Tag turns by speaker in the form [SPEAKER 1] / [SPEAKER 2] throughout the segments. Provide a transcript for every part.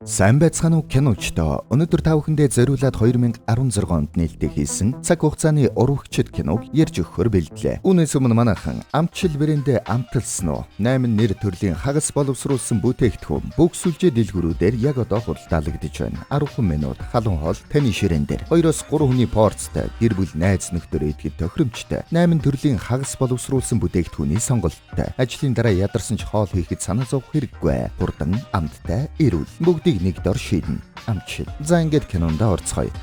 [SPEAKER 1] Сайн байцгаана уу киночдоо. Өнөөдөр та бүхэндээ зориулаад 2016 онд нээлттэй хийсэн цаг хугацааны урвагчид киног ярьж өгөхөөр бэлдлээ. Үүнээс өмнө манайхан амтшил брэндээ амталсан уу 8 нэр төрлийн хагас боловсруулсан бүтээгдэхүүн бүх сүлжээ дэлгүүрүүдээр яг одоо хуралдаалагдж байна. 10 минут халуун хоол таны ширээн дээр 2-3 хүний порцтой гэр бүл найз нөхдөр идэхэд тохиромжтой 8 төрлийн хагас боловсруулсан бүтээгдэхүүний сонголттой. Ажлын дараа ядарсан ч хоол хийхэд санаа зовох хэрэггүй. Хурдан амттай эрүүл бүгдийг нэг дор шийднэ. Амтшил. За ингээд кинонда орцгоё.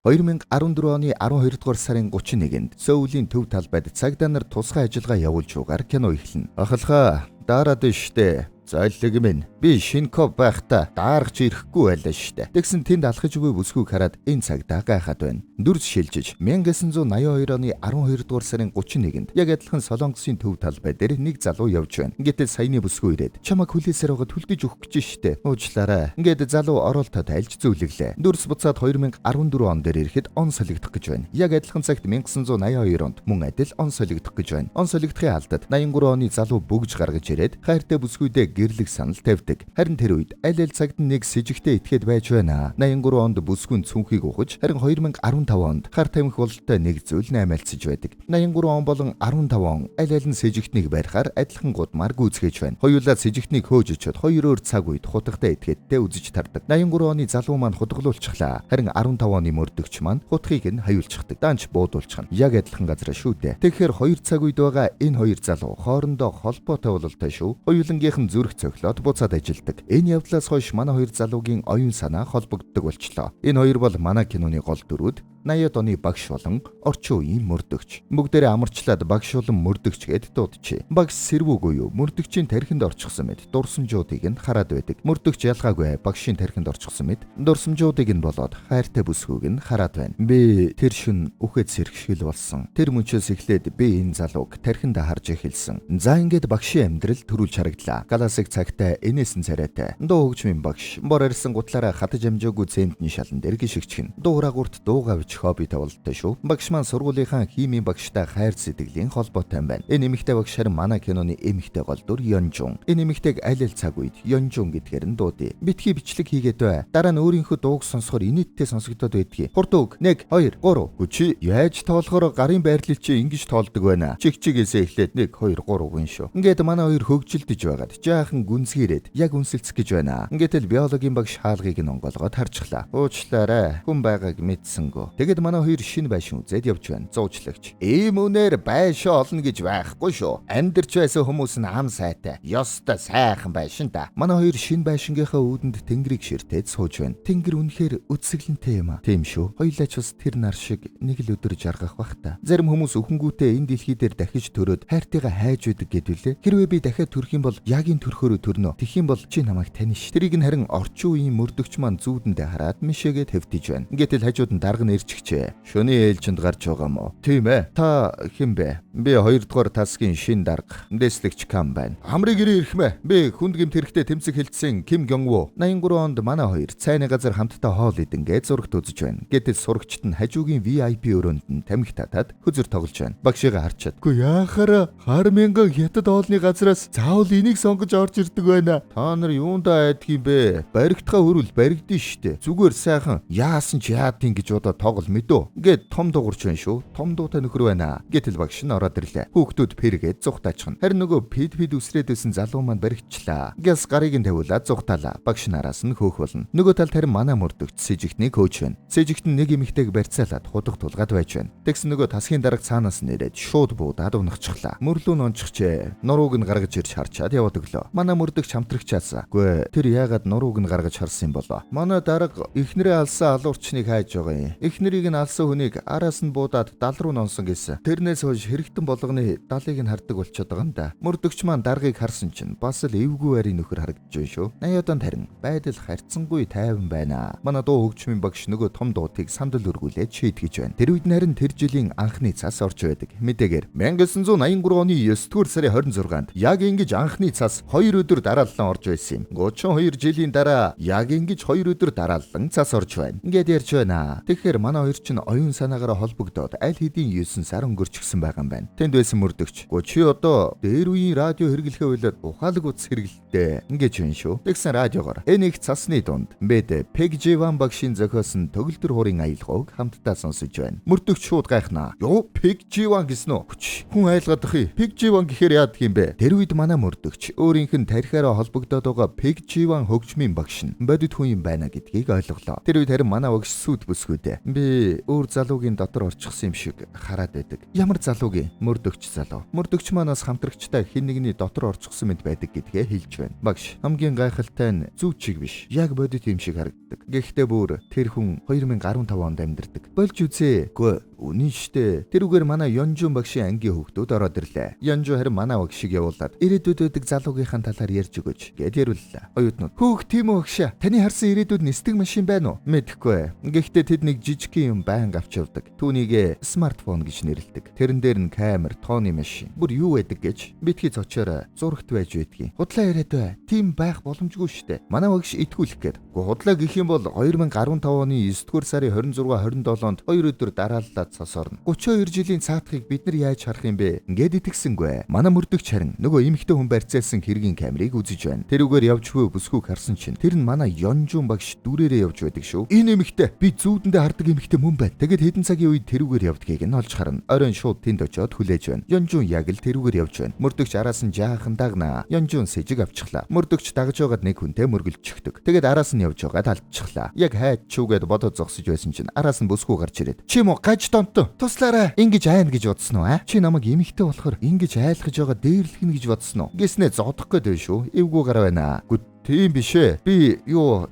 [SPEAKER 1] 2014 оны 12 дугаар сарын 31-нд Сөүлийн төв талбайд цагдаа нар тусгай ажиллагаа явуулж угаар кино эхэлнэ. Ахалхаа дараад штэ. Зойлог минь би шинков байхдаа даарч ирэхгүй байлаа штэ. Тэгсэн тэнд алхаж өгөө бүсгүйг хараад энэ цагдаа гайхаад байна. Дүрс шилжиж 1982 оны 12 дугаар сарын 31-нд яг адилхан Солонгосын төв талбай дээр нэг залуу явж байна. Гэтэл саяны бүсгүй ирээд чамайг хүлээсээр байгаа төлдөж өгөх гэж штэ. Уучлаарай. Ингээд залуу оролтоо тайлж зөвлөглөө. Дүрс буцаад 2014 он дээр ирэхэд он солигдох гэж байна. Яг адилхан цагт 1982 онд мөн адил он солигдох гэж байна. Он солигдохын алдад 83 оны залуу бөгж гаргаж ирээд хайртай бүсгүйдээ гэрлэх санал тавьдаг. Харин тэр үед аль цагт нэг с ิจ гтэй итгээд байж байна. 83 онд бүсгүйн цүнхийг ухаж, харин 2015 онд хар тамхи бололтой нэг зүйл наймаалцж байдаг. 83 он болон 15 он аль нь с ิจ гтнийг барихаар адилхан гудмаар гүйцгээж байна. Хоёулаа с ิจ гтнийг хөөж өчөөд хоёр өөр цаг үед хутгатай этгээдтэй үзэж тардаг. 83 оны залуу маань хутгалуулчихлаа. Харин 15 оны мөрдөгч маань хутгийг нь хаюулчихдаг. Данч буудуулчихна. Яг адилхан газар шүү дээ. Тэгэхээр хоёр цаг үед байгаа энэ хоёр залуу хоорондоо холбоотой бололтой шүү. Хоёулангийнх нь цохлоод буцаад ажилдаг. Энэ явдлаас хойш манай хоёр залуугийн оюун санаа холбогддог болчлоо. Энэ хоёр бол манай киноны гол дүрүүд. 80-ад оны багш болон орчин үеийн мөрдөгч. Бүгдээрээ амарчлаад багш болон мөрдөгч гэд дуудчихъя. Багш сэрвүүгүй юу? Мөрдөгчийн тархинд орчихсон мэт дурсамжуудыг нь хараад байдаг. Мөрдөгч ялгаагүй багшийн тархинд орчихсон мэт дурсамжуудыг нь болоод хайртай бүсгүйг нь хараад байна. Би тэр шин үхэж сэрхшил болсон. Тэр мөчөөс эхлээд би энэ залууг тархиндаа харж эхэлсэн. За ингээд багшийн амьдрал төрүүлж харагдлаа. Галасыг цагтай энэсэн царайтай. Дуу хөгжмийн багш бор арьсан гутлаараа хатаж амжаагүй цементний шалан дээр гიშгчгэн. Дуугаагурт дуугавч хоббитэй бололтой шүү. Багш маань сургуулийнхаа химийн багштай хайр сэтгэлийн холбоотой байна. Энэ эмэгтэй багш харин манай киноны эмэгтэй гол дүр Ёнжун. Энэ эмэгтэйг аль цагүед Ёнжун гэдгээр нь дуудъя. Битгий бичлэг хийгээд бай. Дараа нь өөрийнхөө дууг сонсохоор инээдтэй сонсогдоод байдгийг. Хурд үг 1 2 3 хүчи яаж тоолохоор гарын байрлал чи ингэж тоолдог байна. Чигчгээсээ эхлээд 1 2 3 гин шүү. Ингээд манай хоёр хөгжилдөж байгаад жаахан гүнзгийрээд яг үнсэлцэх гэж байна. Ингээд л биологийн багш хаалгыг нь онгоолгоод харчихлаа. Уучлаарай. Хүн байгааг мэдсэнгөө. Тэгэд манай хоёр шинэ байшин үзээд явж байна. Зуучлагч. Ийм үнээр байшаа олно гэж байхгүй шүү. Амьдарч байсан хүмүүс нь ам сайтай. Ёстой сайхан байшин та. Манай хоёр шинэ байшингийнхаа үүдэнд тэнгэрийг ширтээд сууж байна. Тэнгэр үнэхээр үтсгэлэнтэй юм аа. Тийм шүү. Хоёулаа ч бас тэр нар шиг нэг л өдөр жаргах бах та. Зарим хүмүүс өхөнгүүтээ энэ дэлхий дээр дахиж төрөөд хайртайгаа хайж байдаг гэдвүлээ. Хэрвээ би дахиад төрөх юм бол ягийн төрхөөрөө төрнө. Тэгэх юм бол чи намайг таних ш. Тэрийг нь харин орчин үеийн мөрдөгч маань зүүдэндээ хараад мишээгээ тавьтиж байна. Ингээд л хажууд нь дарга нь ирчихжээ. Шөний ээлжинд гарч байгаа мó. Тийм ээ. Та хэн бэ? Би 2 дугаар тасгийн шин дарга. Дэслэгч Кам байна. Хамрыг ирээ ирхмэ. Би хүнд гэмт хэрэгтэй тэмцэх хэлтсэн Ким Гёнгвoo. 83 онд манай хоёр цайны газар хамтдаа хоол идэнгээ зурагт үзэж байна. Гэтэл сурагчид нь хажуугийн VIP өрөөнд нь тамхи татаад хөзөр тоглож байна. Багшигаа харчаад. Үгүй яахаараа хар мянган хятад хоолны газраас заавал энийг сонгож орж ирдэг байна. Та нар юундаа айдаг юм бэ? Баригдхаа хөрвөл баригдэн штэ. Зүгээр сайхан яасан ч яадын гэж удаа тоглол мэдөө. Ингээд том дуурч байна шүү. Том дуутай нөхөр байна. Гэтэл багш нь ороод ирлээ. Хүүхдүүд пэргээд зүгтаачна. Харин нөгөө пид үсрээд байсан залуу маань баригдчихлаа. Гэс гарыг нь тавиулаад зүгтаалаа. Багш нараас нь хөөх болно. Нөгөө талд харин манай мөрдөгч с ิจ гтнийг хөөж байна. с ิจ гт нь нэг эмэгтэйг барьцаалаад худах тулгаад байж байна. Тэгсэн нөгөө тасгийн дарга цаанаас нь ирээд шууд буудаад унахчихлаа. Мөрлөө нь ончихжээ. Нурууг нь гаргаж ирж харчаад яваад өглөө. Манай мөрдөгч хамтрагчаасаа. Гүй тэр яагаад нурууг нь гаргаж харсан юм болоо? Манай дарга эхнэрээ алсан алуурчныг хайж байгаа юм. Эхнэрийг нь алсан хүнийг араас нь буудаад дал руу нонсон гэсэн. Тэрнээс хойш хэрэгтэн болгоны далыг нь хардаг болчиход байгаа юм да. Мөрдөгч маань даргаыг харсан чинь бас л эвгүй байрын нөхөр харагдаж байна шүү. 80-аад харин байдал харьцангуй тайван байна. Манай дуу хөгжмийн багш нөгөө том дуутыг сандал өргүүлээд шийтгэж байна. Тэр үед нарийн тэр жилийн анхны цас орж байдаг. Мэдээгээр 1983 оны 9-р сарын 26-нд яг ингэж анхны цас 2 өдөр дараалан орж байсан юм. 32 жилийн дараа яг ингэж 2 өдөр дараалан цас орж байна. Ингээд ярьж байна. Тэгэхээр манай манай хоёр чинь оюун санаагаараа холбогдоод аль хэдийн 9 сар өнгөрчихсөн байгаа юм байна. Тэнд байсан мөрдөгч. Гү чи одоо дээр үеийн радио хэрэглэхээ уйлаад ухаалаг утас хэрэглэхдээ ингэж байна шүү. Тэгсэн радиогоор энийг цасны дунд Бэд Пегживан багшийн зохиосон төгөлдөр хуурын аялгауг хамтдаа сонсож байна. Мөрдөгч шууд гайхнаа. Юу Пегживан гэсэн үү? Хүн айлгаадах юм. Пегживан гэхээр яадаг юм бэ? Тэр үед манай мөрдөгч өөрийнх нь тарихаараа холбогдоод байгаа Пегживан хөгжмийн багш нь бодит хүн юм байна гэдгийг ойлголоо. Тэр үед харин манай багш сүд бүсгүүдээ. Би өөр залуугийн дотор орчихсон юм шиг хараад байдаг. Ямар залуугийн? Мөрдөгч залуу. Мөрдөгч манаас хамтрагчтай хэн нэгний дотор орчихсон мэт байдаг гэдгээ хэлж байна. Багш хамгийн гайхалтай нь зүүч шиг биш. Яг бодит юм шиг харагддаг. Гэхдээ бүр тэр хүн 2015 онд амьдардаг. Болж үзээ. Гү үнэн штэ. Тэрүүгээр манай Ёнжун багшийн ангийн хүүхдүүд ороод ирлээ. Ёнжун харин манай багшийг явуулаад ирээдүйд байдаг залуугийнхаа талаар ярьж өгөөч гэд яриуллаа. Оюутнууд хөөх тийм үү багшаа. Таны харсан ирээдүйд нисдэг машин байна уу? Мэдэхгүй. Гэхдээ тэд нэг жижигхэн юм байнга авч явдаг. Түүнийг смартфон гэж нэрлэдэг. Тэрэн дээр нь камер, тооны машин. Бүр юу байдаг гэж битгий цочоор зурагт байж байдгийг. Худлаа яриад бай. Тийм байх боломжгүй штэ. Манай багш итгүүлэх гээд. Худлаа гэх юм бол 2015 оны 9-р сарын 26-27-нд 2 өдөр дарааллаад цосорно. 32 жилийн цаатахыг бид нар яаж харах юм бэ? Ингээд итгэсэнгүй. Манай мөрдөгч харин нөгөө эмэгтэй хүн барьцаалсан хэргийн камерыг үзэж байна. Тэрүүгээр явж буй бүсгүйг харсан чинь тэр нь манай Ёнжун багш дүрээрээ явж байдаг шүү. Энэ эмэгтэй би зүүдэндээ хардаг эмэгтэй мөн байна. Тэгэд хэдэн цагийн үед тэрүүгээр явдгийг нь олж харна. Оройн шууд тэнд очиод хүлээж байна. Ёнжун яг л тэрүүгээр явж байна. Мөрдөгч араас нь жаахан дагнаа. Ёнжун сэжиг авчихлаа. Мөрдөгч дагж байгаад нэг хүнтэй мөргөлчихдөг. Тэгэд араас нь явж байгаад алдчихлаа. Яг хайч чүүгээд бодоод зогсож байсан чинь араас нь бүсгүй гарч ирээд. Чи мо гаж тонто. Туслаарай. Ингиж айна гэж бодсон уу? Чи намайг эмэгтэй болохоор ингиж айлгаж байгаа дээрлэхнэ гэж бодсон уу? Гэснээ зодох гээд байна шүү. Эвгүй гараа байна. Тийм биш ээ. Би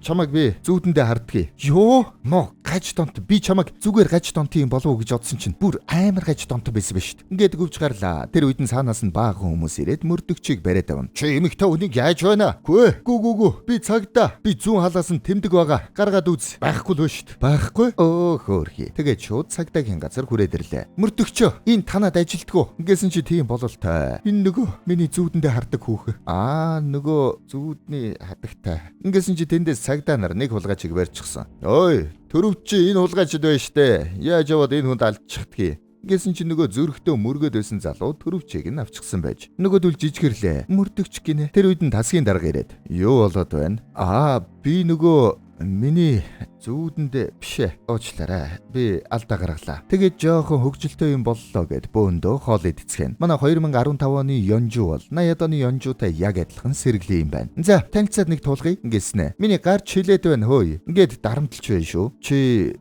[SPEAKER 1] чамайг би зүүдэндээ харддаг. Йоо, мо гаж тонт би чамайг зүгээр гаж тонт юм болов уу гэж бодсон чинь бүр амар гаж тонт байсан ба шүү. Ингээд гүвж гарлаа. Тэр үед нь цаанаас нь баахан хүмүүс ирээд мөрдөгчийг бариад авна. Чи эмэгтэй хүнийг яаж байна? Гүү. Би цагдаа. Би зүүн халаас нь тэмдэг байгаа. Гаргаад үз. Байхгүй л шүү. Байхгүй? Өө хөөрхий. Тэгээд шууд цагдаагийн газар хүрээд ирлээ. Мөрдөгчөө, энэ танад ажилтгүү. Ингэсэн чи тийм бололтой. Энэ нөгөө миний зүүдэндээ хардаг хүүхэн. Нөгөө зүүдний хадагтай. Ингэсэн чи тэндээс цагдаа нар нэг хулгайчиг барьчихсан. Ой, төрөвч чи энэ хулгайчд байна штэ. Яаж яваад энэ хүнд алдчихдгийг. Гэсэн чи нөгөө зөрөгтөө мөргөд байсан залуу төрөвчийг нь авчихсан байж. Нөгөөдөл жижигэрлээ. Мөрдөгч гинэ. Тэр үед нь тасгийн дарга ирээд. Юу болоод байна? Би нөгөө миний зүүдэндээ бишээ. Уучлаарай. Би алдаа гаргалаа. Тэгээд жоохон хөвгөлтэй юм боллоо гэд бөөндөө хоол идцгэн. Манай 2015 оны Ёнжу бол 80-ад оны Ёнжутай яг адилхан сэргэлэн юм байна. За, танилцаад нэг тулгыг ингэснэ. Миний гарч хилээд байна хөөе. Ингээд дарамтлж байна шүү. Чи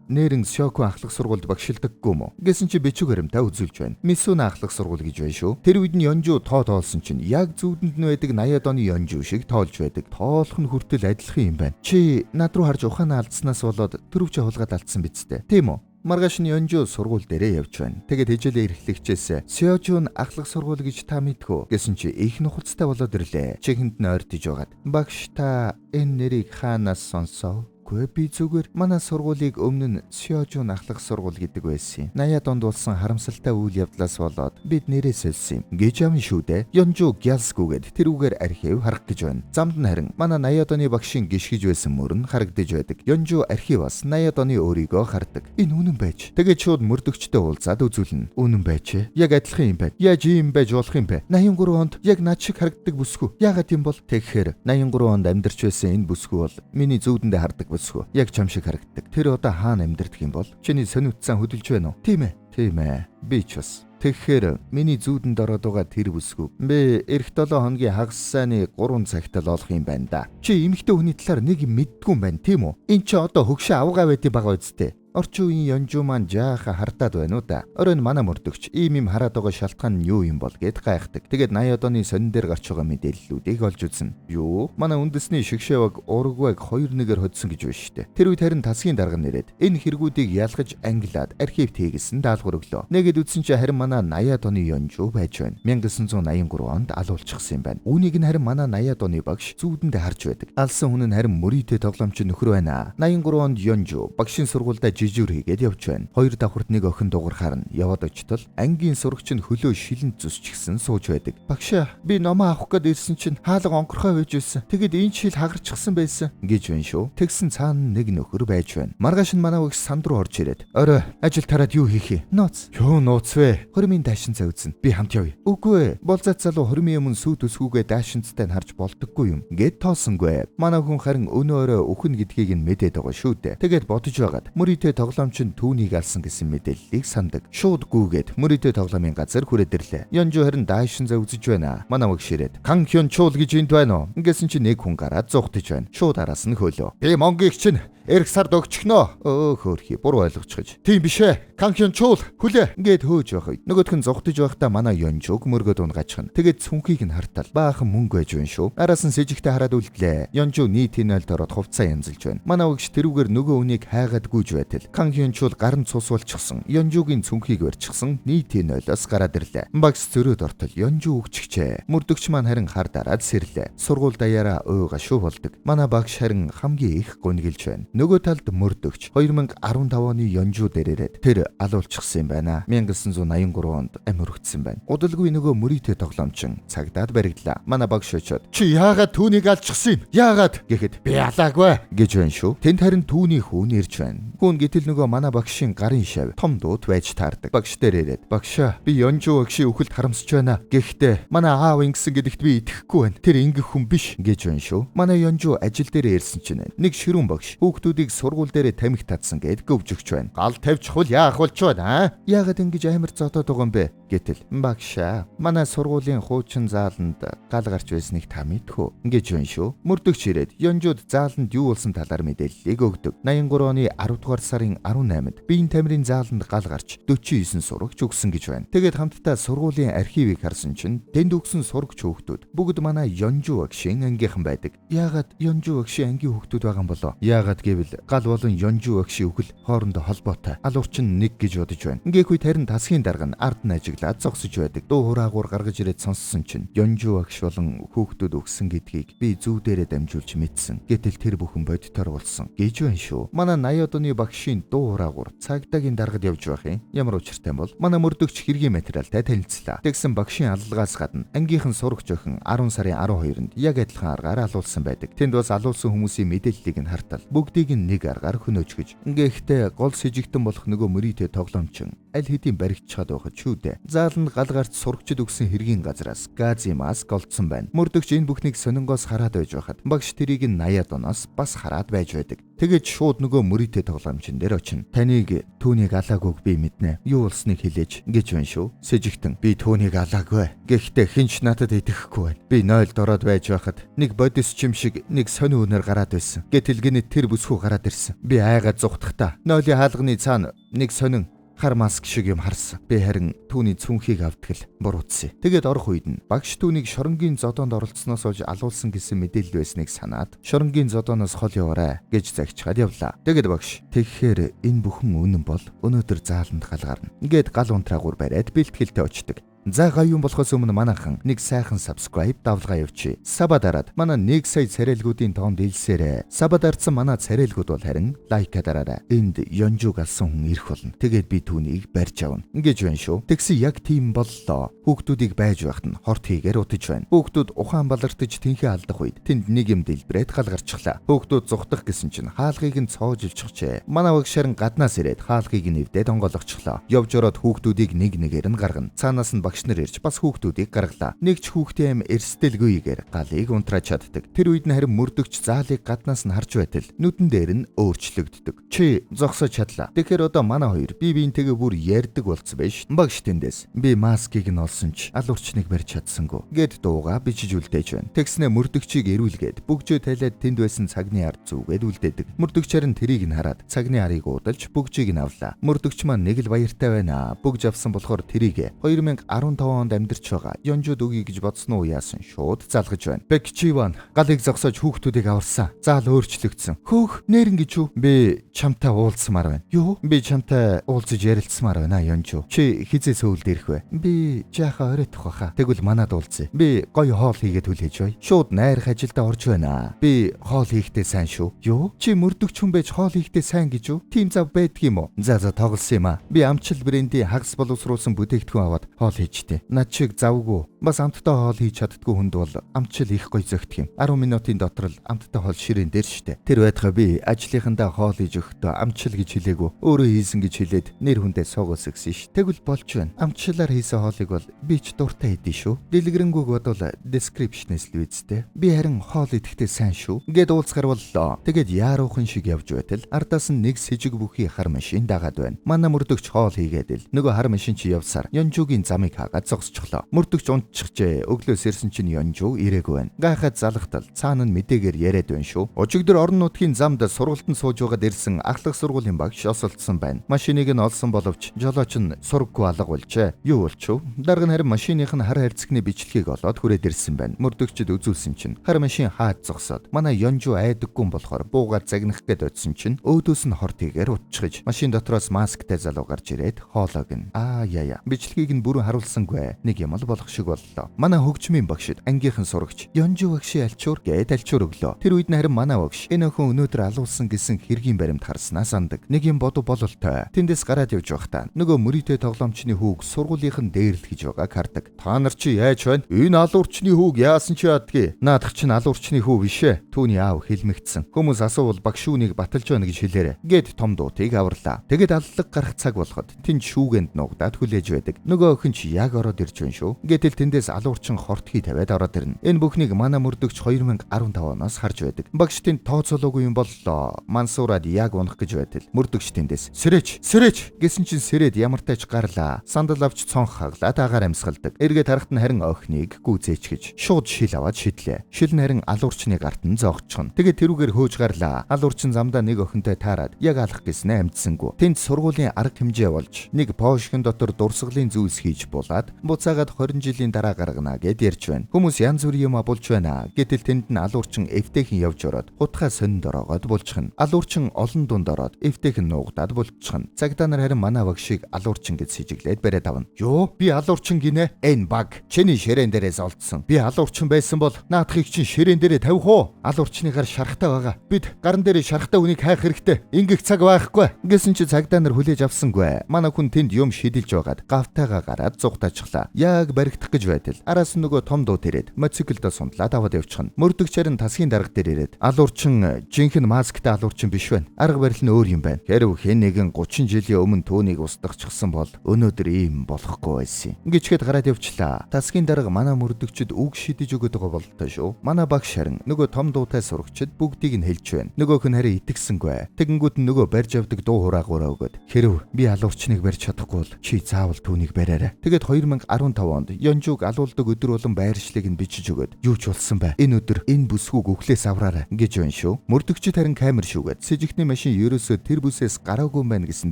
[SPEAKER 1] нэрэн Сёкун ахлах сургуульд багшилдаггүй мө? Гэсэн чи бичиг баримтаа үзүүлж байна. Мисуна ахлах сургууль гэж байна шүү. Тэр үед нь Ёнжу тоолсон чинь яг зүүдэнд нь байдаг 80-ад оны Ёнжу шиг тоолж байдаг. Тоолох нь хүртэл адилхан юм байна. Чи над руу харж ухаанаа алдснаас болоод төрөвчөө хулгаад алдсан биз дээ. Тийм үү? Маргааш нь Ёнжу сургууль дээрээ явж байна. Тэгээд хичээлээ эрхлэгчээс Сёжун ахлах сургууль гэж та мэдхүү гэсэн чи их нухалцтай болоод ирлээ. Чихэнд нь ойртож байгаад. Багш та энэ нэрийг хаанаас сонсов? Би зүгээр манай сургуулийг өмнө нь Сёжун ахлах сургууль гэдэг байсан юм. 80-ад онд болсон харамсалтай үйл явдлаас болоод бид нэрээ сольсон юм. Гэж юм шүү дээ. Ёнжу гялсгүйгээд тэрүүгээр архив харах гэж байна. Замд нь харин манай 80-ад оны багшийн гიშгэж байсан мөрөн харагдаж байдаг. Ёнжу архиваас 80-ад оны өөрийгөө хардаг. Энэ үнэн байж. Тэгээд шууд мөрдөгчтэй уулзаад үзүүлнэ. Үнэн байж. Яг адилхан юм байна. Яаж ийм байж болох юм бэ? 83 онд яг над шиг харагддаг бүсгүй. Яагаад юм бол? Тэгэхээр 83 онд амьдарч байсан энэ бүсгүй бол миний зүүдэндээ хардаг бүсгүй. Яг чам шиг харагддаг. Тэр одоо хаана амьдардаг юм бол? Чиний сониутсан хөдөлж байна уу? Тийм ээ. Би ч бас. Тэгэхээр миний зүүдэнд ороод байгаа тэр бүсгүй. Би эх 7 хоногийн хагас сайны 3 цагт л олох юм байна да. Чи эмэгтэй хүний талаар нэг юм мэддгүй юм байна, тийм үү? Энд чи одоо хөгшөө авгаа байдгийг байгаа үсттэй. Орчин үеийн Ёнжу маань жааха хартаад байна уу да. Оройн манай мөрдөгч ийм юм хараад байгаа шалтгаан нь юу юм бол гэд гайхдаг. Тэгээд 80-ад оны сонин дээр гарч байгаа мэдээллүүдийг олж үзнэ. Юу? Манай үндэсний шигшээваг урагвайг 2-1-ээр хоцсон гэж байна штэ. Тэр үед харин тасгийн дарга нэрээд энэ хэрэгүүдийг ялгаж ангилаад архивт хийгээсэн даалгавар өглөө. Нэгэд үтсэн чи харин манай 80-ад оны Ёнжу байж байна. 1983 онд алуулчихсан юм байна. Үүнийг нь харин манай 80-ад оны багш зүүдэндээ харж байдаг. Алсан хүн нь харин мөрийтэй тоглоомч нөхөр байна. 83 онд Ёнжу багшийн сургуультай жижүүр хийгээд явж байна. Хоёр давхарт нэг охин дуурхаар нь яваад очтол ангийн сурагч нь хөлөө шилэн зүсчихсэн сууж байдаг. Багшаа би номоо авах гээд ирсэн чинь хаалга онкорхой байж байсан. Тэгэд энэ шил хагарчихсан байсан гэж байна шүү. Тэгсэн цаана нэг нөхөр байж байна. Маргааш нь манай өвгс санд руу орж ирээд орой ажил тараад юу хийх юм? Нууц. Юу нууц вэ? Хормын даашин завьсан. Би хамт явъя. Үгүй ээ. Болзац залуу хормын өмнө сүйт өсгүүгээ даашинцтай нь харж болдоггүй юм. Гэт тоосонгүй. Манай хүн харин өнөө орой өхөн гэдгийг нь мэдээд байгаа шүү дээ. Тэгээд бодож байгаад мөрийтэй тоглоомч нь түүнийг алсан гэсэн мэдээллийг сандаг. Шууд гүүгээд мөрийтэй тоглоомын газар хүрээд ирлээ. Янжу харин даашин завьж байна. Манай өвг ширээд Кан Хён Чул гэж энд байна уу? Ингэсэн чи нэг хүн гараад зугтаж байна. Шууд араас нь хөөлөө. Би Монгийг чинь эрх сард өгчихнө. Хөөрхий буруу ойлгочихж. Тийм биш ээ. Кан Хён Чул хүлээ. Ингээд хөөж байх. Нөгөөх нь зугтаж байхдаа манай Ёнжуг мөргөд унгачхан. Тэгээд цүнхийг нь хартал баахан мөнгө байж байна шүү. Араас нь сэжигтэй хараад үлдлээ. Ёнжу нийтийн ойлд ороод хувцас янзалж байна. Манай өвгч тэрүүгээр нөгөө үнийг хайгаад гүйж байтал Кан Хён Чул гарын цус болчихсон. Ёнжугийн цүнхийг барьчихсан нийтийн ойлоос гараад ирлээ. Багс зөрөөд ортол Ёнжу өгчихжээ. Мөрдөгч маань харин хар дараад сэрлээ. Сургууль даяараа уйга шүү болдог. Манай багш харин хамгийн их гунигэлж байна. Нөгөө талд мөрдөгч 2015 оны Ёнжу дээрээд тэр алуулчихсан юм байна. 1983 онд амир өгцсөн байна. Удалгүй нөгөө мөрийтэй тоглоомчин цагдаад баригдлаа. Манай багш очоод чи яагаад түүнийг алчихсан юм? Яагаад гэхэд би алаагүй гэж байна шүү. Тэнд харин түүний хүн ирж байна. Хүн гэтэл нөгөө манай багшийн гарын шав том дууд байж таардаг. Багш дээр ирээд багшаа би Ёнжу багшийн үхэлд харамсаж байна. Гэхдээ манай аав ингэсэн гэдэгт би итгэхгүй байна. Тэр ингэх хүн биш гэж байна шүү. Манай Ёнжу ажил дээр ирсэн чинь нэг ширүүн багш хүүхдүүдийг сургууль дээр тамхи татсан гэд гөвж өгч байна. Гал тавьчихвал яах болж байна? Яагаад ингэж амар зодоод байгаа юм бэ? Гэтэл багшаа манай сургуулийн хуучин зааланд гал гарч байсныг та мэдхүү гэж байна шүү. Мөрдөгч ирээд Ёнжуд зааланд юу болсон талаар мэдээллийг өгдөг. 83 оны 10 дугаар сарын 18-нд биеийн тамирын зааланд гал гарч 49 сурагч өгсөн гэж байна. Тэгээд хамтдаа сургуулийн архивыг харсан чинь тэнд өгсөн сурагч хүүхдүүд бүгд манай Ёнжу багшийн ангийнхан байдаг. Яагаад Ёнжу багшийн ангийн хүүхдүүд байгаа юм болоо? Яагаад гэвэл гал болон Ёнжу багшийн үхэл хоорондоо холбоотой. Алуурчин нэг гэж бодож байна. Ингээгүй тарин тасгийн дарга нь ард нь ажиглаад зогсож байдаг. Дуу хураагуур гаргаж ирээд сонссон чинь Ёнжу багш болон хүүхдүүд өгсөн гэдгийг би зүү дээрээ дамжуулж мэдсэн. Гэтэл тэр бүхэн бодитоор болсон гэж байна шүү. Манай 80-аад оны багшийн дуу хураагуур цагдаагийн даргад явж байх юм. Ямар учиртай бол манай мөрдөгч хэргийн материалтай танилцлаа. Тэгсэн багшийн аллагаас гадна ангийнхан сурагч охин 10 сарын 12-нд яг адилхан аргаар алуулсан байдаг. Тэнд бас алуулсан хүмүүсийн мэдээллийг нь хартал бүгдийг нь нэг аргаар хөнөөжгөж. Ингээхдээ гол сэжигтэн болох нөгөө мөрийтэй тоглоомчин аль хэдийн баригдчихад байхад шүү дээ. Зааланд гал гарч сурагчид өгсөн хэргийн газраас газын маск олдсон байна. Мөрдөгч энэ бүхнийг сонингоос хараад байж байхад багш тэрийг 80-аад оноос бас хараад байж байдаг. Тэгээд шууд нөгөө мөрийтэй тоглоомчин дээр очино. Таныг түүнийг алаагүйг би мэднэ. Юу болсныг хэлээч гэж байна шүү. Сэжигтэн би түүнийг алаагүй. Гэхдээ хинч надад итгэхгүй байна. Би 0-д ороод байж байхад нэг бодис чим шиг нэг сони үнээр гараад байсан. Гэтэлгэний тэр бүсгүй гараад ирсэн. Би айгаад зугтахтаа 0-ийн хаалганы цаана нэг сонин хар маск шиг юм харсан. Би харин түүний цүнхийг автгэл буруутсан. Тэгээд орох үед нь багш түүнийг шоронгийн зодоонд оролцсноос олж алуулсан гэсэн мэдээлэл байсныг санаад шоронгийн зодооноос хол яваарай гэж загчаад явлаа. Тэгээд багш тэгэхээр энэ бүхэн үнэн бол өнөөдөр зааланд гал гарна. Ингээд гал унтраагуур бариад бэлтгэлтэй очдөг. За гаюун болохоос өмнө манайхан нэг сайхан subscribe давлгаа явуучих. Саба дараад манай 1 сая царайлгуудын тоонд илсээрэй. Саба дарсан манай царайлгууд бол харин лайка дараарай. Энд Ёнжуг алсан хүн ирэх болно. Тэгээд би түүнийг барьж авна. Ингэж байна шүү. Тэгсэн яг тийм боллоо. Хүүхдүүдийг байж байхад нь хорт хийгээр утаж байна. Хүүхдүүд ухаан балартаж тэнхээ алдах үед тэнд нэг юм дэлбрээд гал гарчихлаа. Хүүхдүүд зүхтах гэсэн чинь хаалгыг нь цоож илчихжээ. Манай багш харин гаднаас ирээд хаалгыг нь эвдээд онгойлгочихлоо. Явж ороод хүүхдүүдийг нэг нэгээр нь гаргана. Цаанаас нь багш нар ирж бас хүүхдүүдийг гаргалаа. Нэг ч хүүхдийн аим эрсдэлгүйгээр галыг унтрааж чаддаг. Тэр үед нь харин мөрдөгч заалыг гаднаас нь харж байтал нүдэн дээр нь өөрчлөгддөг. Чи зогсож чадлаа. Тэгэхээр одоо манай хоёр бие биентэйгээ бүр ярьдаг болцсон байж. Багш тэндээс би маскыг нь олсон ч алуурчныг барьж чадсангүй гэд дууга бичиж үлдээж байна. Тэгснэ мөрдөгчийг эрүүлгээд бүгжөө тайлаад тэнд байсан цагны ард зүгээд үлдээдэг. Мөрдөгч харин тэрийг нь хараад цагны арыг уудалж бүгжийг нь авлаа. Мөрдөгч маань нэг л баяртай байна. Бүгж авсан болохоор тэрийг 2010 15 онд амьдарч байгаа Ёнжуд өгье гэж бодсон уу яасан шууд залгаж байна. Бэкчиван галыг зогсоож хүүхдүүдийг аварсан. Заал өөрчлөгдсөн. Хөөх нэрэн гэж юу? Би чамтай уулзмаар байна. Юу? Би чамтай уулзаж ярилцсамаар байна Ёнжу. Чи хизээ сөүлд ирэх вэ? Би жаахан оройтох баха. Тэгвэл манад уулзъя. Би гоё хоол хийгээд хүлээж бай. Шууд найрах ажилдаа орж байна. Би хоол хийхдээ сайн шүү. Юу? Чи мөрдөгч хүн байж хоол хийхдээ сайн гэж юу? Тим зав байдаг юм уу? За тоглосон юм аа. Би амтчил брендийн хагас боловсруулсан бүтээгдэхүүн аваад хоол хийжтэй. Над чиг завгүй. Бас амттай хоол хийж чаддгүй хүнд бол амтчил их гоё зөгтөх юм. 10 минутын дотор л амттай хоол ширээн дээр штэ. Тэр байтугай би ажлынхандаа хоол хийж өгөхдөө амтчил гэж хэлээгүй. Өөрөө хийсэн гэж хэлээд нэр хүндээ суугаас өгсөн ш. Тэгвэл болж байна. Амтчилаар хийсэн хоолыг бол би ч дуртай хийдэж шүү. Дэлгэрэнгүй бодвол description-ээс л үзтээ. Би харин хоол идэхтэй сайн шүү. Гэт уулзгар боллоо. Тэгээд яаруухан шиг явж байтал ардаас нь нэг сэжиг бүхий хар машин дагаад байна. Манай мөрдөгч хоол хийгээд л нөгөө хар машин чи явсаар Ёнжугийн замыг хаагаад зогсчихлоо. Мөрдөгч унтчихжээ. Өглөөс ирсэн чинь Ёнжу ирээгүй байна. Гайхаад залхтал цаана нь мэдээгээр яриад байна шүү. Өчигдөр орон нутгийн замд сургалтанд сууж байгаад ирсэн ахлах сургуулийн багш осолдсон байна. Машиныг нь олсон боловч жолооч нь сурггүй алга болжээ. Юу болчихв? Дарга нь харин машиных нь хар хайрцагны бичлэгийг олоод хүрээд ирсэн байна. Мөрдөгчд үзүүлсэн чинь хар машин хаад зогсоод манай Ёнжу айдаггүй болохоор буугаад загнах гээд очсон чинь өөдөөс нь хортигээр утчихж машин дотроос масктай залуу гарч ирээд хоолойг нь яя бичлэгийг нь бүрэн харуулсангүй. Нэг юм л болох шиг боллоо. Манай хөгжмийн багшид ангийнхан сурагч Ёнжу багшийн альчуур гээд альчуур өглөө. Тэр үед нь харин манай багш энэ охин өнөөдөр алуулсан гэсэн хэргийн баримт харснаа сандаг. Нэг юм бодов бололтой. Тэндээс гараад явж байхдаа нөгөө мөрийтэй тоглоомчны хүүг сургуулийнхан дээр л гэж байгааг хардаг. Та нар чи яаж байна? Энэ алуурчны хүүг яасан ч яадгийг. Наадах чинь алуурчны хүү бишээ. Түүний аав хэлмэгдсэн. Хүмүүс асуувал багш үүнийг баталж байна гэж хэлээрэ. Гэт том дуутыг аварлаа. Тэгэд аллаг гарах цаг болоход тэнд шүүгэнд нуугдаад хүлээж байдаг. Нөгөө охин ч яг ороод ирж байна шүү. Гэтэл тэндээс алуурчин хортхий тавиад ороод ирнэ. Энэ бүхнийг манай мөрдөгч 2015 оноос харж байдаг. Багш тэнд тооцоолоогүй юм боллоо. Мансуураад яг унах гэж байтал мөрдөгч тэндээс сэрэж гэсэн чинь сэрээд ямартай ч гарлаа. Сандал авч цонх хаглаад агаар амьсгалдаг. Эргээд харахад нь харин охиныг гүзээч гэж шууд шил аваад шидлээ. Шил нь харин алуурчны гарт нь зоогчхон. Тэгээд тэрүүгээр хөөж гарлаа. Алуурчин замдаа нэг охинтой таарад яг алах гэснээ амжсангүй. Тэнд сургуулийн арга хэмжээ болж нэг пошкин дотор дурсгалын зүйлс хийж булаад буцаагаад 20 жилийн дараа гаргана гэд ярьж байна. Хүмүүс янз бүрийн юм болж байна. Гэтэл тэнд нь алуурчин эвтэйхэн явж ороод хутгаа сонинд ороогоод булчихна. Алуурчин олон дунд ороод эвтэйхэн нуугдаад булчихна. Цагдаа нар харин манай багшийг алуурчин гэж сэжиглээд бариад авна. Юу? Би алуурчин гинэ? Энэ баг чиний ширээн дээрээс олдсон. Би алуурчин байсан бол наадахыг чинь ширээн дээрээ тавих уу? Алуурчныгаар шарахтай байгаа. Бид гаран дээрээ шарахтай үнийг хайх хэрэгтэй. Ингэх цаг байхгүй. Гэсэн чи цагдаа нар хүлээж авсангүй. Манай хүн тэнд юм шидэлж байгаад гавтайгаа гараад зугтаачихлаа. Яг баригдах гэж байтал араас нөгөө том дуу тэрээд мотоциклдээ сундлаад аваад явчихна. Мөрдөгч харин тасгийн дарга дээр ирээд алуурчин жинхэнэ масктай алуурчин биш байна. Арга барил нь өөр юм байна. Хэрв хэн нэгэн 30 жилийн өмнө түүнийг устгахчихсан бол өнөөдөр ийм болохгүй байсан. Ингэчгээд гараад явчлаа. Тасгийн дарга манай мөрдөгчд үг шидэж өгöd байгаа бололтой шүү. Манай багш харин нөгөө том дуутай сурагчид бүгдийг нь хэлж байна. Нөгөөх нь харин итгэсэнгүй. Тэгэнгүүт нь нөгөө барьж авдаг дуу хураагаараа өгöd. Хэрв би алуурчныг барьж чадахгүй бол чи заавал түүнийг бариарай. Тэгээд 2015 онд Ёнжуг алуулдаг өдөр болон байршлыг нь бичиж өгöd. Юу ч болсон бай. Энэ өдөр энэ бүсгүйг өглөөс авраарай гэж байна шүү. Мөрдөгчд харин камер шүүгээд сэжигтний машин ерөөсөө тэр бүсээс гараагүй байна гэсэн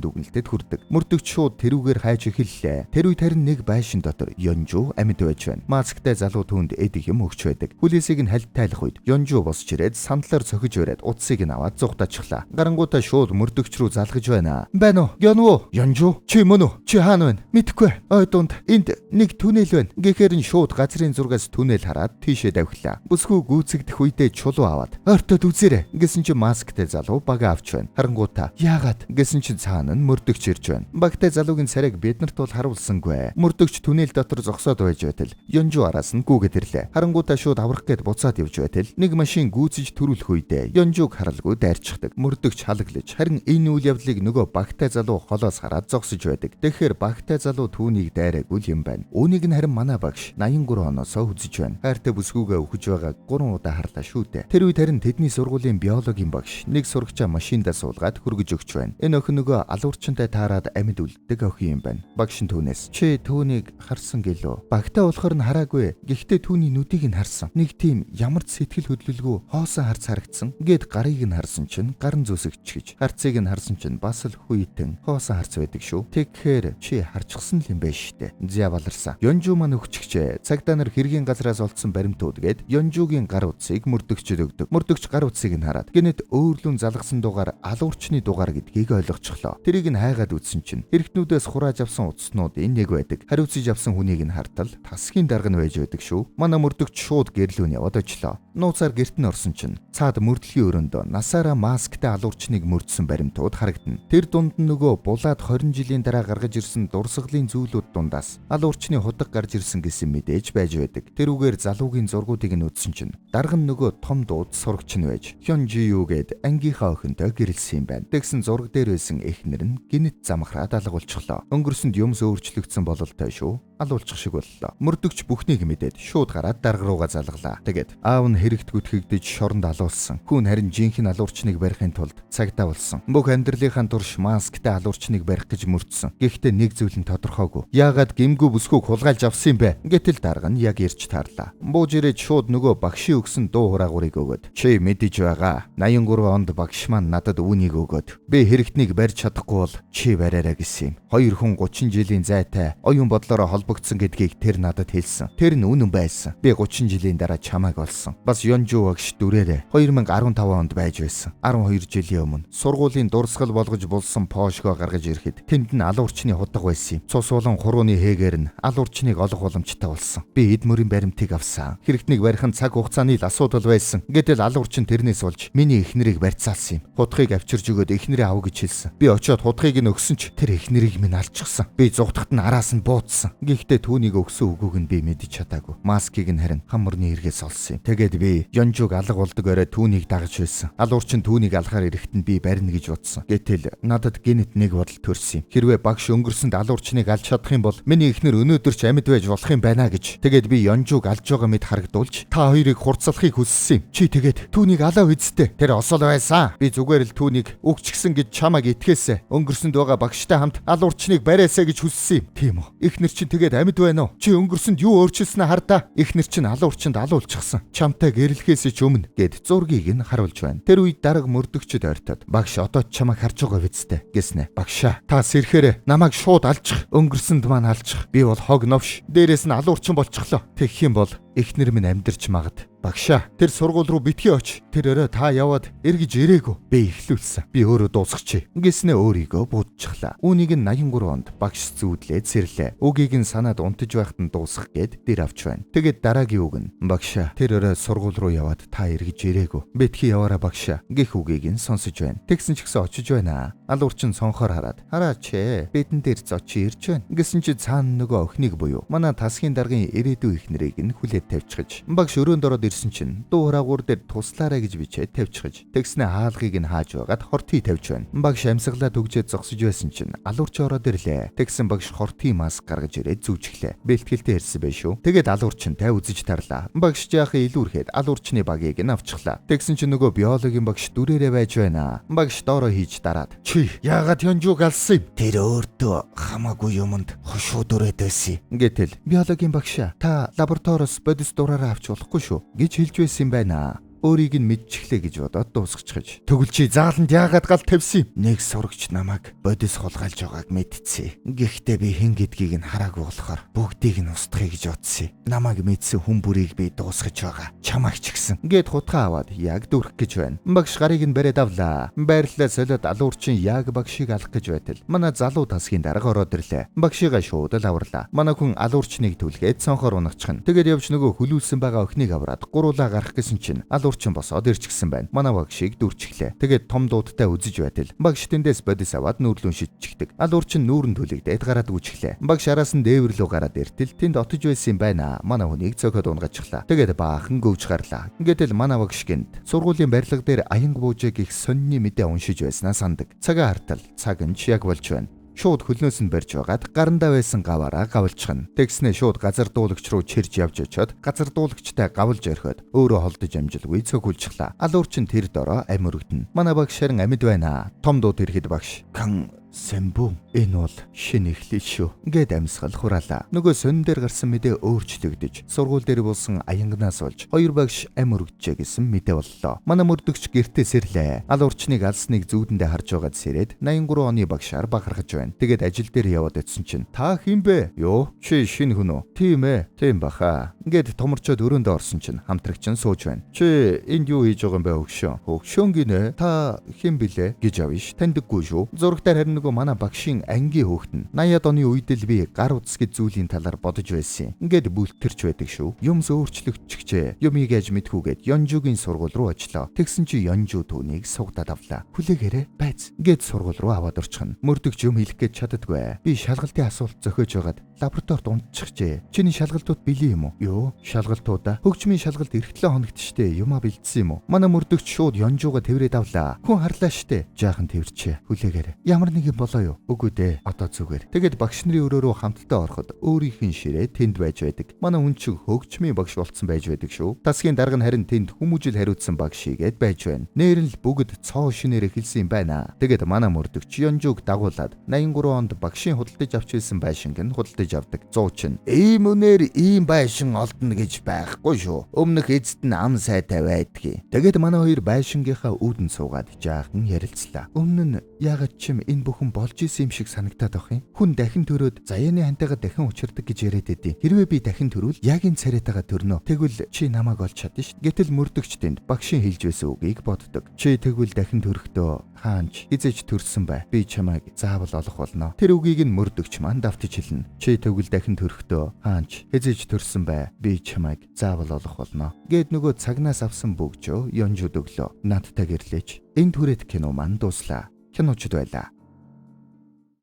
[SPEAKER 1] дүгнэлтэд хүрдэг. Мөрдөгч шууд тэрүүгээр хайж эхэллээ. Тэр үед харин нэг байшин дотор Ёнжу амьд байж байна. Масктай залуу түүнд эдих юм өгч байдаг. Хүлээсийг нь хальт тайлах үед Ёнжу босч ирээд сандлаар цохиж бариад утсыг нь аваад зугтаачихлаа. Гарангуудаа шууд мөрдөгч рүү залгаж байна. Байна уу? Ёнвоо? Ёнжу? Чи мөн үү? Чи хаана байна? Мэдхгүй. Ой дунд энд нэг түнэл байна. Гэхээр нь шууд газрын зургаас түнэл хараад тийшээ давхилаа. Бүсгүй гүйцэгдэх үедээ чулуу аваад ойртоод үзээрэй гэсэн чи масктай залуу бага авч байна. Харангуудаа яагаад гэсэн чи цаана нь мөрдөгч ирж байна. Багтай залуугийн царайг биднэрт бол харуулсангүй. Мөрдөгч түнэл дотор зогсоод байж байтал Ёнжу араас нь гүгээд ирлээ. Харангуудаа шууд аврах гээд буцаад явж байтал нэг машин гүйцэж төрүүлэх үедээ Ёнжуг харалгүй дайрчихдаг. Мөрдөгч халаглаж харин энэ үйл явдлыг нөгөө багтай залуу холоос хараад зогсож байдаг. Тэгэхээр багтай залуу түүнийг дайраагүй юм байна. Үүнийг нь харин манай багш 83 оноос үзэж байна. Хайртай бүсгүйгээ өгч байгааг 3 удаа харлаа шүү дээ. Тэр үед харин тэдний сургуулийн биологийн багш нэг сурагчаа машиндаа суулгаад хүргэж өгч байна. Энэ охин нөгөө алуурчинтай таарад амьд үлддэг охин юм байна. Багш нь түүнээс чи түүнийг харсан гэлөө. Багтай болохоор нь хараагүй. Гэхдээ түүний нүдийг нь харсан. Нэг тийм ямар ч сэтгэл хөдлөлгүй хоосон харц харагдсан. Гээд гарыг нь харсан чинь гарын зүсэгч гэж. Харцыг нь харсан чинь бас л хүйтэн хоосон харц байдаг шүү. Тэгэхээр чи харчихсан л юм байна шүү штэ. За баларсан. Ёнжу маань өгчгчээ. Цагдаа нар хэргийн газраас олдсон баримтууд гээд Ёнжугийн гар утсыг мөрдөгчд өгдөг. Мөрдөгч гар утсыг нь хараад гинэт өөрлөн залгасан дугаар алуурчны дугаар гэдгийг ойлгочихлоо. Тэрийг нь хайгаад үзсэн чинь эргэтнүүдээс хурааж авсан утаснуудын нэг байдаг. Хариуцж авсан хүнийг нь хартал тасгийн дарга нь байж байдаг шүү. Манай мөрдөгч шууд гэрлүүн яваад очлоо. Нууцаар герт нь орсон чинь цаад мөрдлөгийн өрөөндөө насаараа масктай алуурчныг мөрдсөн баримтууд харагдана. Тэр дунд нь нөгөө булаад 20 жилийн дараа гаргаж ирсэн дурсгалын зүйлүүд дундаас алуурчны худаг гарч ирсэн гэсэн мэдээж байж байдаг. Тэрүүгээр залуугийн зургуудыг нь үзсэн чинь дарга нь нөгөө том дууд сурагч нь байж Hyunju гээд ангийнхаа охинтой гэрэлсэн юм байна. Тэгсэн зураг дээр байсан эхнэр нь гинэт замхраад алга болчихлоо. Өнгөрсөнд юмс өөрчлөгдсөн бололтой шүү. Алуулчих шиг боллоо. Мөрдөгч бүхнийг мэдээд шууд гараад дарга руугаа залглаа. Тэгээд аав нь хэрэгт гүтгэгдэж шоронд алуулсан. Хүүн харин жинхэнэ алуурчныг барихын тулд цагтаа болсон. Бүх амьдралынхаа турш масктай алуурчныг барих гэж мөрдсөн. Гэхдээ нэг зүйл нь тодорхойгүй. Яагаад гимгүү бүсгүйг хулгайлж авсан юм бэ? Гэтэл дарга нь яг ирж таарлаа. Бууж ирээд шууд нөгөө багшийн өгсөн дуу хураагурыг өгөөд чи мэдэж байгаа. 83 онд багш маань надад үүнийг өгөөд би хэрэгтнийг барьж чадахгүй бол чи бариараа гэсэн юм. Хоёр хүн 30 жилийн зайтай оюун бодлороо холбогдсон гэдгийг тэр надад хэлсэн. Тэр нь үнэн байсан. Би 30 жилийн дараа чамайг олсон. Бас Ёнжу багш дүрээрээ 2015 онд байж байсан. 12 жилийн өмнө сургуулийн дурсгал болгож булсан пошго гаргаж ирэхэд тэнд нь алуурчны худаг байсан юм. Цус болон хурууны хээгэр нь алуурчныг олох боломжтой болсон. Би эд мөрийн баримтыг авсан. Хэрэгтнийг барих нь цаг хугацааны л асуудал байсан. Гэтэл алуурчин тэрнээс болж миний эхнэрийг барьцаалсан юм. Хутгийг авчирж өгөөд эхнэрээ ав гэж хэлсэн. Би очиод хутгийг нь өгсөн ч тэр эхнэрийг минь алчихсан. Би зугтахт нь араас нь буудсан. Гэхдээ түүнийг өгсөн үгүйг нь би мэдэж чадаагүй. Маскыг нь харин хамарны эргээс олсон юм. Тэгээд би Ёнжуг алга болдог орой түүнийг дагаж байсан. Алуурчин түүнийг алхаар ирэхэд нь би барина гэж бодсон. Гэтэл надад гинэт нэг бодол төрсөн юм. Хэрвээ багш өнгөрсөнд алуурчныг алж чадах юм бол миний эхнэр өнөөдөр ч амьд байж болох юм байна гэж. Тэгээд би Ёнжуг алж байгаа мэд харагдуулж та хоёрыг хурцлахыг хүссэн юм. Чи тэгээд түүнийг алаа үсттэй. Тэр осол байсан. Би зүгээр л түүнийг өгчихсэн гэж чамайг итгээсэ. Өнгөрсөнд байгаа багштай хамт алуурчныг бариасаа гэж хүссэн юм. Тийм үү? Эхнэр чинь тэгээд амьд байна уу? Чи өнгөрсөнд юу өөрчилснэ хардаа? Эхнэр чинь алуурчинд алуулчихсан. Чамтай гэрлэхээс ч өмнө гэд зургийг нь харуулж байна. Тэр үед дарга мөрдөгчд ойртоод багш одоо ч чамайг харж байгаа биз дээ гэснэ. Багшаа та сэрхээрээ намайг шууд алчих. Өнгөрсөнд маань алчих. Би бол хог новш. Дээрээс нь алуурчин болчихлоо. Тэгэх юм бол эхнэр минь амьдарч магад. Багшаа тэр сургууль руу битгий оч. Тэр өрөө та яваад эргэж ирээгүй. Би ихлүүлсэн. Би өөрөө дуусгачих. Гэснээ өөрийгөө будчихлаа. Үүнийг нь 83 онд багш зүүдлээд сэрлээ. Үгийг нь санаад унтаж байхад нь дуусгах гээд дэр авч байна. Тэгээд дараагийн үг нь багшаа тэр өрөө сургууль руу яваад та эргэж ирээгүй. Битгий яваараа багшаа гэх үгийг нь сонсож байна. Тэгсэн ч гэсэн очиж байна. Алуурчин сонхоор хараад хараач бидэн дээр зочи ирж байна. Гэсэн чи цаана нөгөө охиныг буюу манай тасгийн даргын ирээдүйн эхнэрийг нь хүлээд тавьчихж багш өрөөнд ороод ирсэн чинь дуу хураагуур дээр туслаарай гэж бичээд тавьчихж тэгснэ хаалгыг нь хааж байгаад хортыг тавьж байна. Багш амьсгалаа төгжээд зогсож байсан чинь алуурч ороод ирлээ. Тэгсэн багш хортын маск гаргаж ирээд зүүжглээ. Бэлтгэлтэй ирсэн байх шүү. Тэгээд алуурчин тай үзэж тарлаа. Багш жаахан илүүрхэд алуурчны багийг нь авчихлаа. Тэгсэн чинь нөгөө биологийн багш дүрээрээ байж байна. Багш доороо хийж дараад чи яагаад Ёнжуг алсан юм? Тэр өөртөө хамаагүй юмд хошуу дүрээд байсан. Гэтэл биологийн багшаа та лабораториос бодис дураараа авч болохгүй шүү гэж хэлж байсан юм байна. Өөрийг нь мэдчихлээ гэж бодоод дуусгачихж. Тэгвэл чи зааланд яагаад гал тавьсан юм? Нэг сурагч намайг бодис хулгайлж байгааг мэдчихсэн. Гэхдээ би хэн гэдгийг нь хараагүй болохоор бүгдийг нь устгахыг гэж бодсон. Намайг мэдсэн хүн бүрийг би дуусгаж байгаа. Чамайг ч гэсэн. Гэт хутгаа аваад яг дүрх гэж байна. Багш гарыг нь бариад авлаа. Байрлалаа солиод алуурчин яг багшийг алах гэж байтал манай залуу тасгийн дарга ороод ирлээ. Багшигаа шууд л аварлаа. Манай хүн алуурчныг түлхээд цонхоор унагчихна. Тэгээд явж нөгөө хүлүүлсэн байгаа охиныг аваад гуруулаа гарах гэсэн чинь алуурчин босоод ирчихсэн байна. Манай багшийг дүрчихлээ. Тэгээд том дуудтай үзэж байтал багш тэндээс бодис аваад нүүрлүн шидчихдэг. Алуурчин нүүрэн түлэгдээд гараад үүчихлээ. Багш араас нь дээвэр рүү гараад иртэл тэнд отож байсан юм байна. Манай хүнийг цохоод унгачихлаа. Тэгээд баахан гөвж гарлаа. Гэтэл манай багш гэнт сургуулийн барилга дээр аянг буужээ гих сонины мэдээ уншиж байснаа сандаг. Цагаа хартал цаг нь яг болж байна. Шууд хөлнөөс нь барьж байгаад гарандаа байсан гаваараа гавлчихна. Тэгснээ шууд газар дуулагч руу чирж явж очиод газар дуулагчтай гавлж орхиод өөрөө холдож амжилгүй цогүлчихлаа. Алуурчин тэр дороо амиргдана. Манай багш харин амьд байна. Том дууд ирэхэд багш "Кан Сэмбү энэ бол шинэ эхлэл шүү гэд амьсгал хураалаа. Нөгөө сонин дээр гарсан мэдээ өөрчлөгдөж сургууль дээр болсон аянгнаас болж 2 багш ам өргөжжээ гэсэн мэдээ боллоо. Манай мөрдөгч гэртээ сэрлээ. Ал урчныг алсныг зүүдэндээ харж байгаад сэрээд 83 оны багшаар бахархаж байна. Тэгээд ажил дээр яваад очсон чинь та хин бэ? Юу? Чи шинэ хүн үү? Тийм ээ. Тийм баха. Ингээд томорчоод өрөөндөө орсон чинь хамтрагч нь сууж байна. Чи энд юу хийж байгаа юм бэ хөгшөө? Хөгшөөн гинэ. Та хэн блэ гэж авъя ш. Таньдаггүй шүү. Зурагтаар харин нөгөө манай багшийн ангийн хөөхт нь 80-аад оны үед л би гар утас гэж зүйлийн талаар бодож байсан. Ингээд бүлтэрч байдаг шүү. Юмс өөрчлөгдчихжээ. Юмыг яаж мэдхүүгээд Ёнжугийн сургууль руу очлоо. Тэгсэн чи Ёнжу түүнийг сугдаад авлаа. Хүлээгээрээ байц. Ингээд сургууль руу аваад орчихно. Мөрдөгч юм хэлэх гэж чаддаггүй. Би шалгалтын асуулт зохиож байгаад лабораторид унтчихжээ. Чиний шалгалтууд бэлэн юм уу? Юу? Шалгалтуудаа. Хөгжмийн шалгалт эх 7 хоногт штэ. Юмаа бэлдсэн юм уу? Манай мөрдөгч шууд Ёнжуга тэврээд авлаа. Хүн харлаа штэ. Жаахан тэвэрчээ. Хүлээгээрээ. Ямар нэг юм болоо юу? Үгүй дээ. Одоо зүгээр. Тэгээд багш нарын өрөөрөө хамтдаа ороход өөрийнх нь ширээ тэнд байж байдаг. Манай хүн чинь хөгжмийн багш болцсон байж байдаг шүү. Тасгийн дарга нь харин тэнд хүмүүжил хариуцсан багш игээд байж байна. Нээр нь л бүгд цоо шинээр эхэлсэн юм байна. Тэгээд манай мөрдөгч Ёнжуг дагуулад 83 онд багшийн худалдаж авч ирсэн байшинг нь худалдаж авдаг. Зуучин ийм үнээр ийм байшин олдно гэж байхгүй шүү. Өмнөх эзэд нь ам сайтай байдгийг. Тэгээд манай хоёр байшингийнхаа үүдэн суугаад жаахан ярилцлаа. Өмнө нь яагаад чим энэ бүхэн болж исэн юм шиг санагтаад байх юм. Хүн дахин төрөөд заяаны хантайгаа дахин учирдаг гэж яриад байдیں۔ Хэрвээ би дахин төрвөл яг энэ царайтайгаа төрнө. Тэгвэл чи намайг олж чадна ш. Гэтэл мөрдөгч тэнд багшийн хэлж байсан үгийг боддог. Чи тэгвэл дахин төрөхдөө хаанч хизээж төрсөн бай. Би чамайг заавал олох болно. Тэр үгийг нь мөрдөгч маань давтаж хэлнэ. Чи тэгвэл дахин төрөхдөө хаанч хизээж төрсөн бай. Би чамайг заавал олох болно. Гэт нөгөө цагнаас авсан бөгжөө Ёнжуд өглөө. Надтай гэрлээч. Энэ түрээд кино маань дуслаа. Киночд байлаа.